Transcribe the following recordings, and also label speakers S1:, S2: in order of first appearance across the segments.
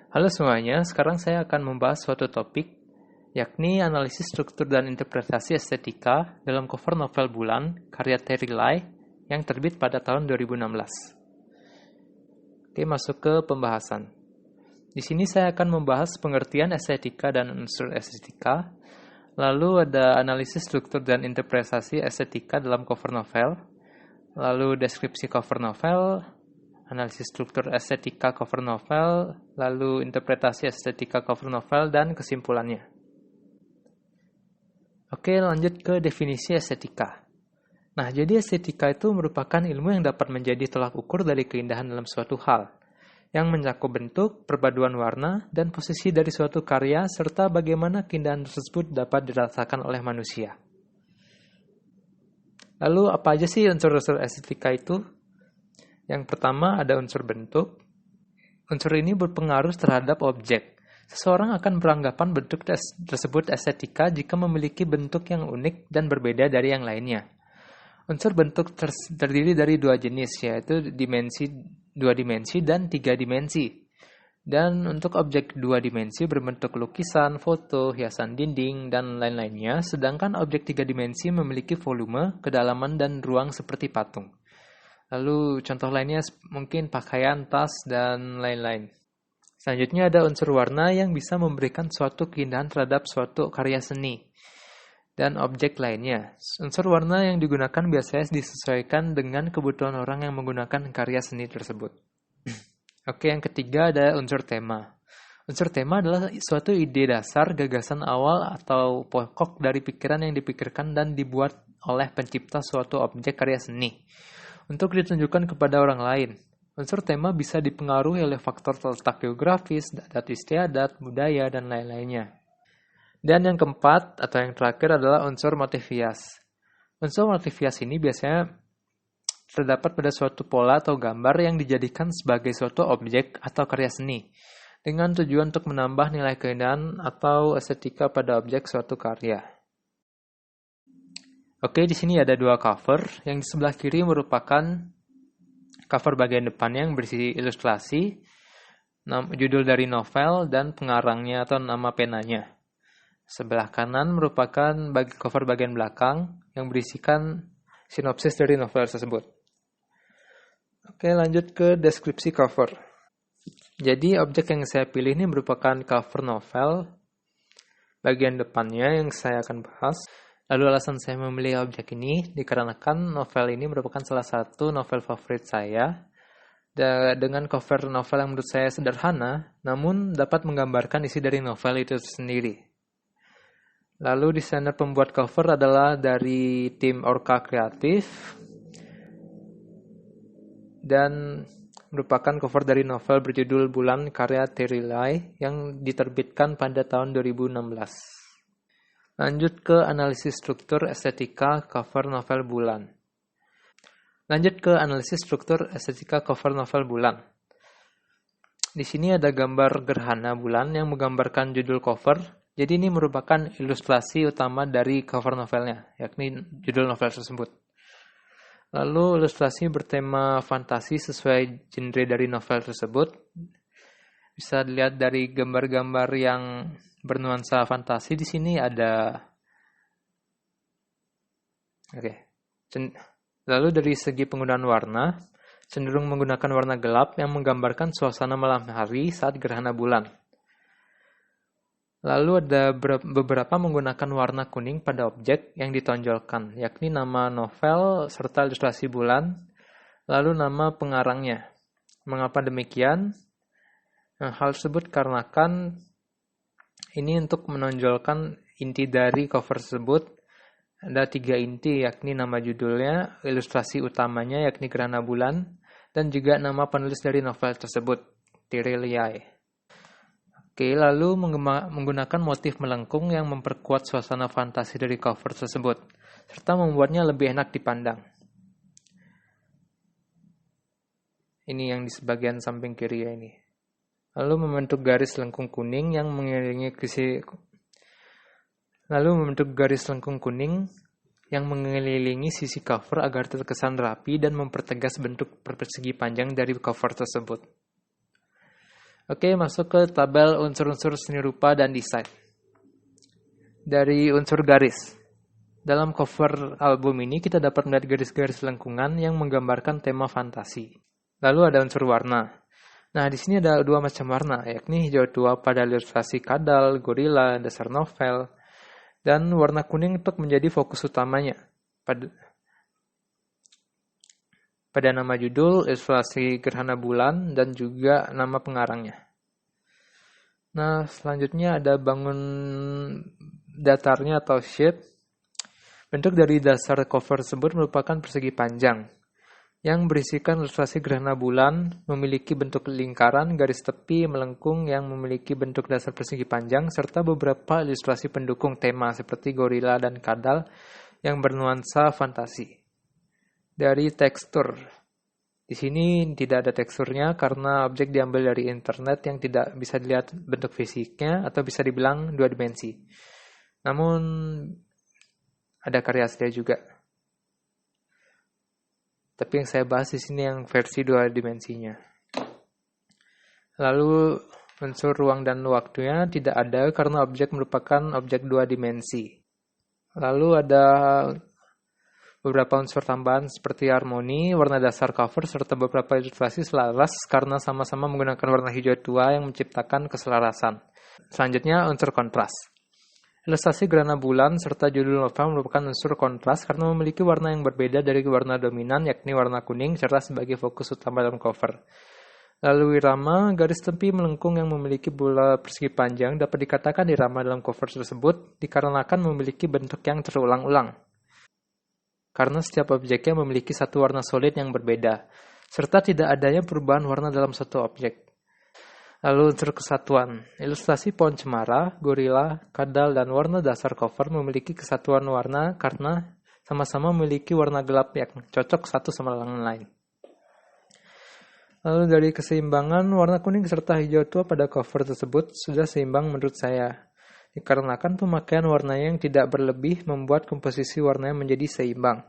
S1: Halo semuanya, sekarang saya akan membahas suatu topik, yakni analisis struktur dan interpretasi estetika dalam cover novel Bulan, karya Terry Lai, yang terbit pada tahun 2016. Oke, masuk ke pembahasan. Di sini saya akan membahas pengertian estetika dan unsur estetika, lalu ada analisis struktur dan interpretasi estetika dalam cover novel, lalu deskripsi cover novel, analisis struktur estetika cover novel, lalu interpretasi estetika cover novel, dan kesimpulannya. Oke, lanjut ke definisi estetika. Nah, jadi estetika itu merupakan ilmu yang dapat menjadi tolak ukur dari keindahan dalam suatu hal, yang mencakup bentuk, perpaduan warna, dan posisi dari suatu karya, serta bagaimana keindahan tersebut dapat dirasakan oleh manusia. Lalu, apa aja sih unsur-unsur estetika itu? Yang pertama ada unsur bentuk. Unsur ini berpengaruh terhadap objek. Seseorang akan beranggapan bentuk tersebut estetika jika memiliki bentuk yang unik dan berbeda dari yang lainnya. Unsur bentuk terdiri dari dua jenis, yaitu dua dimensi dan tiga dimensi. Dan untuk objek dua dimensi berbentuk lukisan, foto, hiasan dinding, dan lain-lainnya, sedangkan objek tiga dimensi memiliki volume, kedalaman, dan ruang seperti patung. Lalu contoh lainnya mungkin pakaian, tas, dan lain-lain. Selanjutnya ada unsur warna yang bisa memberikan suatu keindahan terhadap suatu karya seni dan objek lainnya. Unsur warna yang digunakan biasanya disesuaikan dengan kebutuhan orang yang menggunakan karya seni tersebut. Oke, yang ketiga ada unsur tema. Unsur tema adalah suatu ide dasar, gagasan awal, atau pokok dari pikiran yang dipikirkan dan dibuat oleh pencipta suatu objek karya seni untuk ditunjukkan kepada orang lain. Unsur tema bisa dipengaruhi oleh faktor letak geografis, adat istiadat, budaya, dan lain-lainnya. Dan yang keempat, atau yang terakhir adalah unsur motif hias. Unsur motif hias ini biasanya terdapat pada suatu pola atau gambar yang dijadikan sebagai suatu objek atau karya seni, dengan tujuan untuk menambah nilai keindahan atau estetika pada objek suatu karya. Oke, di sini ada dua cover. Yang di sebelah kiri merupakan cover bagian depannya yang berisi ilustrasi, judul dari novel, dan pengarangnya atau nama penanya. Sebelah kanan merupakan cover bagian belakang yang berisikan sinopsis dari novel tersebut. Oke, lanjut ke deskripsi cover. Jadi objek yang saya pilih ini merupakan cover novel bagian depannya yang saya akan bahas. Lalu alasan saya memilih objek ini dikarenakan novel ini merupakan salah satu novel favorit saya dengan cover novel yang menurut saya sederhana, namun dapat menggambarkan isi dari novel itu sendiri. Lalu desainer pembuat cover adalah dari tim Orca Kreatif dan merupakan cover dari novel berjudul Bulan karya Terry Lai yang diterbitkan pada tahun 2016. Lanjut ke analisis struktur estetika cover novel Bulan. Lanjut ke analisis struktur estetika cover novel Bulan. Di sini ada gambar gerhana bulan yang menggambarkan judul cover. Jadi ini merupakan ilustrasi utama dari cover novelnya, yakni judul novel tersebut. Lalu ilustrasi bertema fantasi sesuai genre dari novel tersebut. Bisa dilihat dari gambar-gambar yang bernuansa fantasi. Di sini ada. Lalu dari segi penggunaan warna, cenderung menggunakan warna gelap yang menggambarkan suasana malam hari saat gerhana bulan. Lalu ada beberapa menggunakan warna kuning pada objek yang ditonjolkan, yakni nama novel serta ilustrasi bulan, lalu nama pengarangnya. Mengapa demikian? Hal tersebut karenakan ini untuk menonjolkan inti dari cover tersebut. Ada 3 inti, yakni nama judulnya, ilustrasi utamanya yakni gerhana bulan, dan juga nama penulis dari novel tersebut, Terry Lai. Oke, lalu menggunakan motif melengkung yang memperkuat suasana fantasi dari cover tersebut, serta membuatnya lebih enak dipandang. Ini yang di sebagian samping kiri ya ini. Lalu membentuk garis lengkung kuning yang mengelilingi sisi cover agar terkesan rapi dan mempertegas bentuk persegi panjang dari cover tersebut. Oke, masuk ke tabel unsur-unsur seni rupa dan desain. Dari unsur garis. Dalam cover album ini kita dapat melihat garis-garis lengkungan yang menggambarkan tema fantasi. Lalu ada unsur warna. Nah, di sini ada dua macam warna, yakni hijau tua pada ilustrasi kadal, gorila, dasar novel, dan warna kuning untuk menjadi fokus utamanya. Pada nama judul, ilustrasi gerhana bulan, dan juga nama pengarangnya. Nah, selanjutnya ada bangun datarnya atau shape. Bentuk dari dasar cover tersebut merupakan persegi panjang, yang berisikan ilustrasi gerhana bulan, memiliki bentuk lingkaran, garis tepi, melengkung yang memiliki bentuk dasar persegi panjang, serta beberapa ilustrasi pendukung tema seperti gorila dan kadal yang bernuansa fantasi. Dari tekstur. Di sini tidak ada teksturnya karena objek diambil dari internet yang tidak bisa dilihat bentuk fisiknya atau bisa dibilang dua dimensi. Namun ada karya asli juga. Tapi yang saya bahas di sini yang versi dua dimensinya. Lalu unsur ruang dan waktunya tidak ada karena objek merupakan objek dua dimensi. Lalu ada beberapa unsur tambahan seperti harmoni, warna dasar cover, serta beberapa ilustrasi selaras karena sama-sama menggunakan warna hijau tua yang menciptakan keselarasan. Selanjutnya unsur kontras. Ilustrasi gerhana bulan serta judul novel merupakan unsur kontras karena memiliki warna yang berbeda dari warna dominan yakni warna kuning serta sebagai fokus utama dalam cover. Lalu irama, garis tepi melengkung yang memiliki bola persegi panjang dapat dikatakan irama dalam cover tersebut dikarenakan memiliki bentuk yang terulang-ulang. Karena setiap objeknya memiliki satu warna solid yang berbeda, serta tidak adanya perubahan warna dalam satu objek. Lalu unsur kesatuan. Ilustrasi pohon cemara, gorila, kadal, dan warna dasar cover memiliki kesatuan warna karena sama-sama memiliki warna gelap yang cocok satu sama lain. Lalu dari keseimbangan, warna kuning serta hijau tua pada cover tersebut sudah seimbang menurut saya. Dikarenakan pemakaian warnanya yang tidak berlebih membuat komposisi warnanya menjadi seimbang.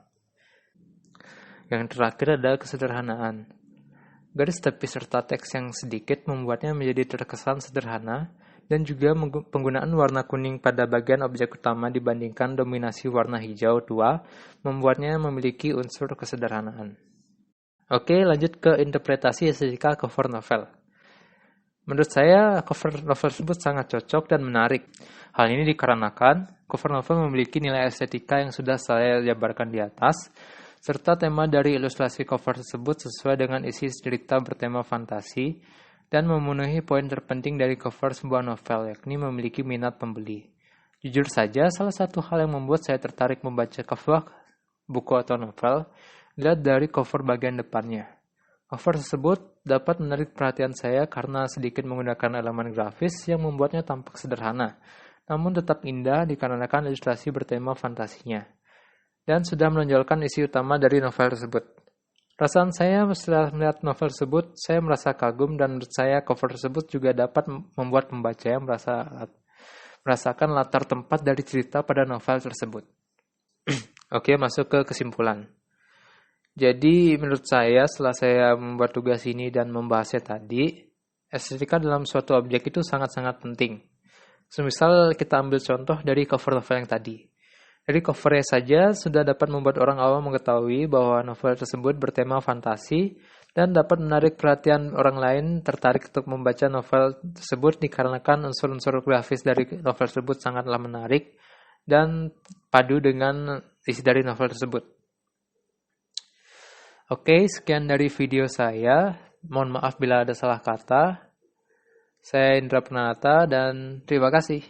S1: Yang terakhir adalah kesederhanaan. Garis tepi serta teks yang sedikit membuatnya menjadi terkesan sederhana dan juga penggunaan warna kuning pada bagian objek utama dibandingkan dominasi warna hijau tua membuatnya memiliki unsur kesederhanaan. Oke, lanjut ke interpretasi estetika cover novel. Menurut saya, cover novel tersebut sangat cocok dan menarik. Hal ini dikarenakan cover novel memiliki nilai estetika yang sudah saya jabarkan di atas, serta tema dari ilustrasi cover tersebut sesuai dengan isi cerita bertema fantasi dan memenuhi poin terpenting dari cover sebuah novel, yakni memiliki minat pembeli. Jujur saja, salah satu hal yang membuat saya tertarik membaca cover buku atau novel dilihat dari cover bagian depannya. Cover tersebut dapat menarik perhatian saya karena sedikit menggunakan elemen grafis yang membuatnya tampak sederhana, namun tetap indah dikarenakan ilustrasi bertema fantasinya, dan sudah menonjolkan isi utama dari novel tersebut. Perasaan saya setelah melihat novel tersebut, saya merasa kagum dan menurut saya cover tersebut juga dapat membuat pembacanya merasakan latar tempat dari cerita pada novel tersebut. Oke, masuk ke kesimpulan. Jadi menurut saya setelah saya membuat tugas ini dan membahasnya tadi, estetika dalam suatu objek itu sangat-sangat penting. Semisal kita ambil contoh dari cover novel yang tadi. Dari covernya saja sudah dapat membuat orang awam mengetahui bahwa novel tersebut bertema fantasi dan dapat menarik perhatian orang lain tertarik untuk membaca novel tersebut dikarenakan unsur-unsur grafis dari novel tersebut sangatlah menarik dan padu dengan isi dari novel tersebut. Oke, sekian dari video saya. Mohon maaf bila ada salah kata. Saya Indra Pranata dan terima kasih.